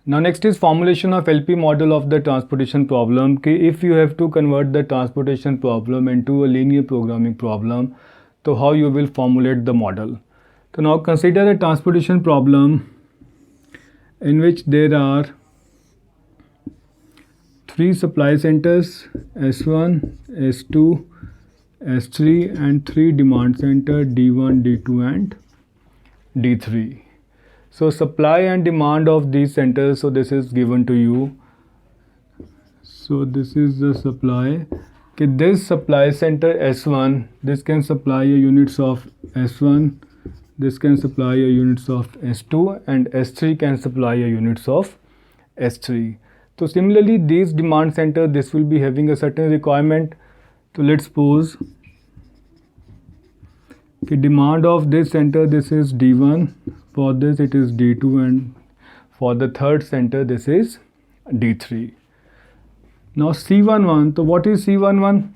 Now next is formulation of LP model of the transportation problem. If you have to convert the transportation problem into a linear programming problem, so how you will formulate the model. So now consider a transportation problem in which there are three supply centers S1, S2, S3 and three demand center D1, D2 and D3. So supply and demand of these centers, so this is given to you. So this is the supply. Okay, this supply center S1, this can supply your units of S1, this can supply your units of S2 and S3 can supply your units of S3. So similarly these demand center, this will be having a certain requirement. So let's suppose the demand of this center, this is D1, for this it is D2 and for the third center this is D3. Now C11, so what is C11?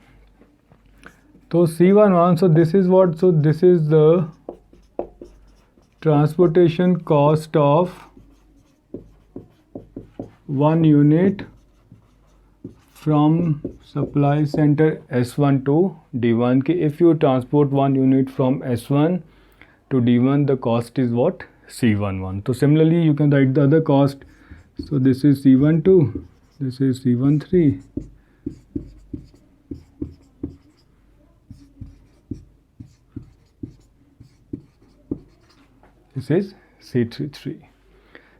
So C11, so this is what, so this is the transportation cost of one unit from supply center S1 to D1. If you transport one unit from S1 to D1, the cost is what? C11. So similarly you can write the other cost. So this is C12, this is C13, this is C33.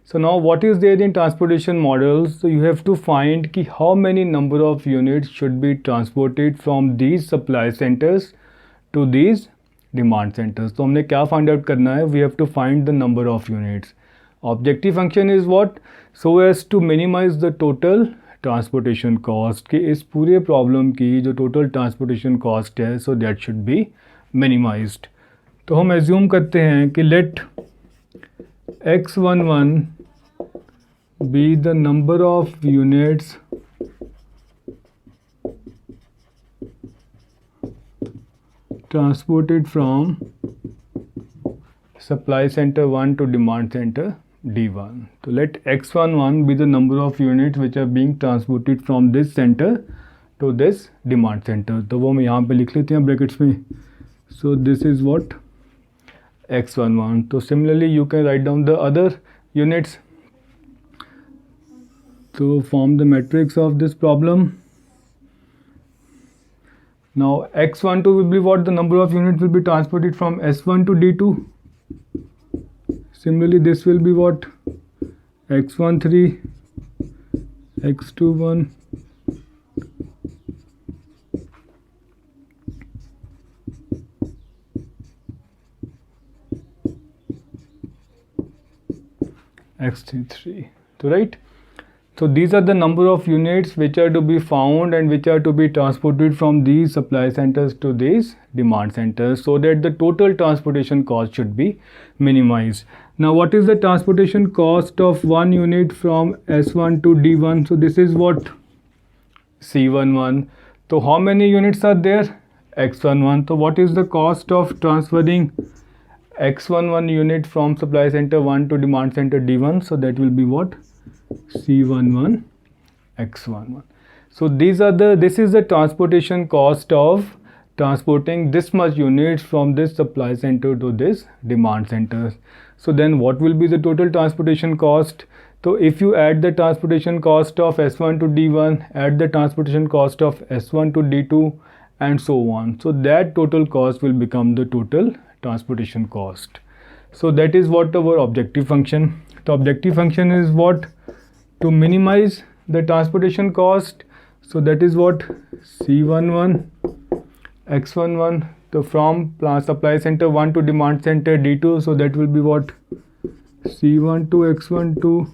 So now what is there in transportation models? So you have to find how many number of units should be transported from these supply centers to these demand centers. So हमने क्या find out करना है? We have to find the number of units. Objective function is what? So as to minimize the total transportation cost. कि इस पूरे problem की जो total transportation cost है, so that should be minimized. तो हम assume करते हैं कि let X11 be the number of units transported from supply center 1 to demand center D1. So let X11 be the number of units which are being transported from this center to this demand center. तो वो हम यहाँ पे लिख लेते हैं brackets में. So this is what? X11. So similarly you can write down the other units. So form the matrix of this problem. Now X12 will be what? The number of units will be transported from S1 to D2. Similarly this will be what? X13, X21, X33. So right. So these are the number of units which are to be found and which are to be transported from these supply centers to these demand centers, so that the total transportation cost should be minimized. Now what is the transportation cost of one unit from S1 to D1? So this is what? C11. So how many units are there? X11. So what is the cost of transferring X11 unit from supply center 1 to demand center D1? So that will be what? C11 X11. So this is the transportation cost of transporting this much units from this supply center to this demand center. So then what will be the total transportation cost? So if you add the transportation cost of S1 to D1, add the transportation cost of S1 to D2 and so on, so that total cost will become the total transportation cost. So that is what our objective function. The objective function is what? To minimize the transportation cost. So that is what? C11 X11. So from supply center 1 to demand center D2, so that will be what? C12 X12.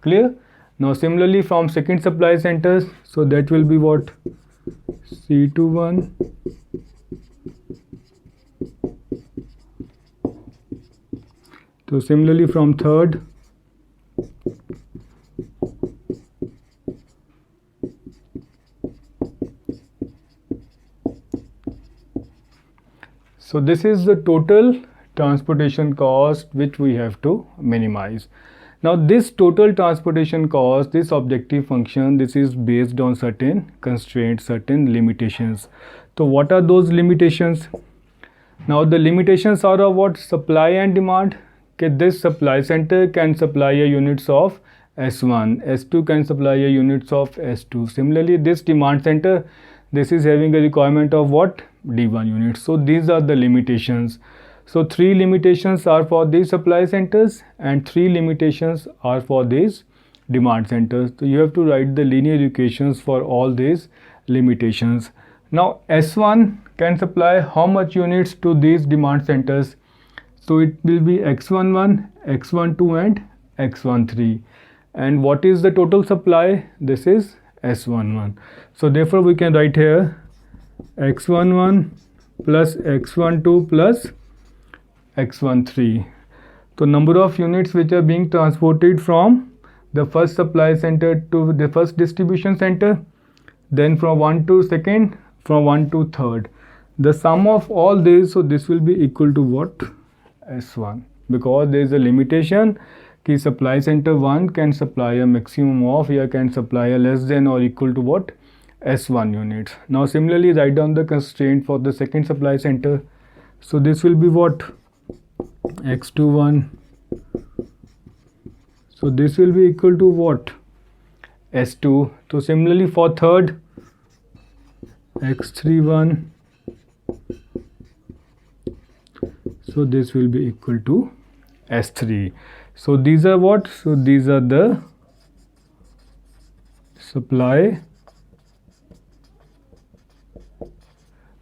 Clear? Now similarly from second supply centers, so that will be what? C21 so similarly from third, so this is the total transportation cost which we have to minimize. Now this total transportation cost, this objective function, this is based on certain constraints, certain limitations. So what are those limitations? Now the limitations are of what? Supply and demand. Okay, this supply center can supply a units of S1, S2 can supply a units of S2. Similarly, this demand center, this is having a requirement of what? D1 units. So these are the limitations. So 3 limitations are for these supply centers and 3 limitations are for these demand centers. So you have to write the linear equations for all these limitations. Now S1 can supply how much units to these demand centers? So it will be X11, X12 and X13. And what is the total supply? This is S11. So therefore we can write here X11 plus X12 plus X13. So number of units which are being transported from the first supply center to the first distribution center, then from 1 to second, from 1 to third. The sum of all these, so this will be equal to what? S1. Because there is a limitation कि supply center 1 can supply a maximum of, या can supply a less than or equal to what? S1 units. Now similarly write down the constraint for the second supply center. So this will be what? X21. So this will be equal to what? S2. So similarly for third, X31. So this will be equal to S3. So these are what? So these are the supply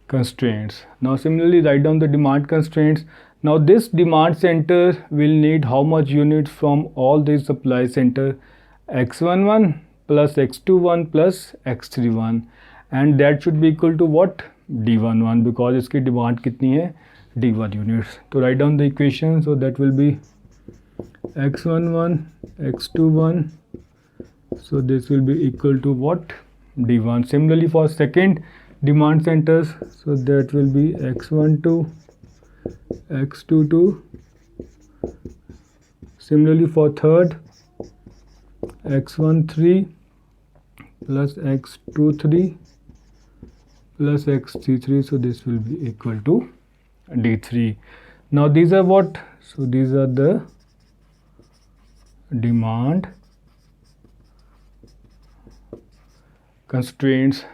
constraints. Now similarly write down the demand constraints. Now this demand center will need how much units from all these supply center? X11 plus X21 plus X31, and that should be equal to what? D11, because इसकी demand कितनी है? D1 units. So write down the equation. So that will be X11, X21. So this will be equal to what? D1. Similarly for second demand centers, so that will be X12, X22. Similarly for third, X13 plus X23 plus X33. So this will be equal to D3. Now these are what? So these are the demand constraints.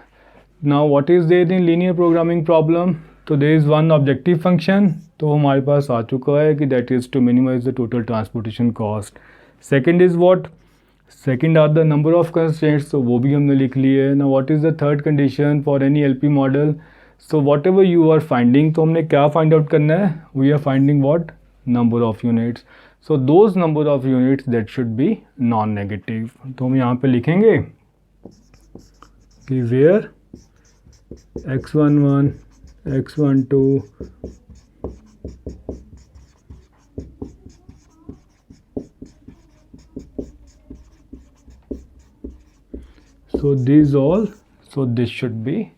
Now what is there in linear programming problem? So there is one objective function, तो हमारे पास आ चुका है कि that is to minimize the total transportation cost. Second is what? Second are the number of constraints, तो वो भी हमने लिख ली है. Now what is the third condition for any LP model? So whatever you are finding, तो हमने क्या find out करना है? We are finding what? Number of units. So those number of units that should be non-negative. तो हम यहाँ पे लिखेंगे कि where X11, X12, so these all, so this should be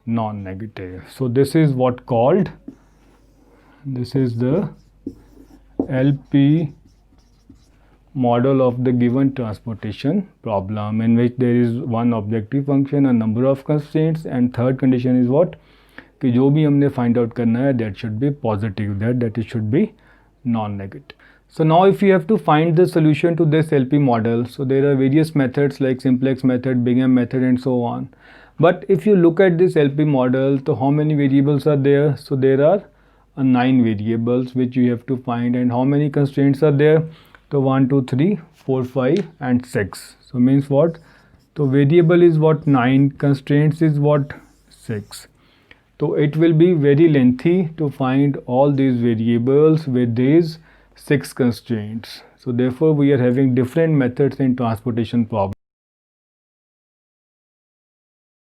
non-negative. So this is what called, this is the LP model of the given transportation problem, in which there is one objective function, a number of constraints, and third condition is what? कि जो भी हमने find out करना है, that should be positive, that it should be non-negative. So now if you have to find the solution to this LP model, so there are various methods like simplex method, Big M method and so on. But if you look at this LP model, so how many variables are there? So there are 9 variables which you have to find, and how many constraints are there? So 1, 2, 3, 4, 5 and 6. So means what? So variable is what? 9, constraints is what? 6. So it will be very lengthy to find all these variables with these 6 constraints. So therefore we are having different methods in transportation problem.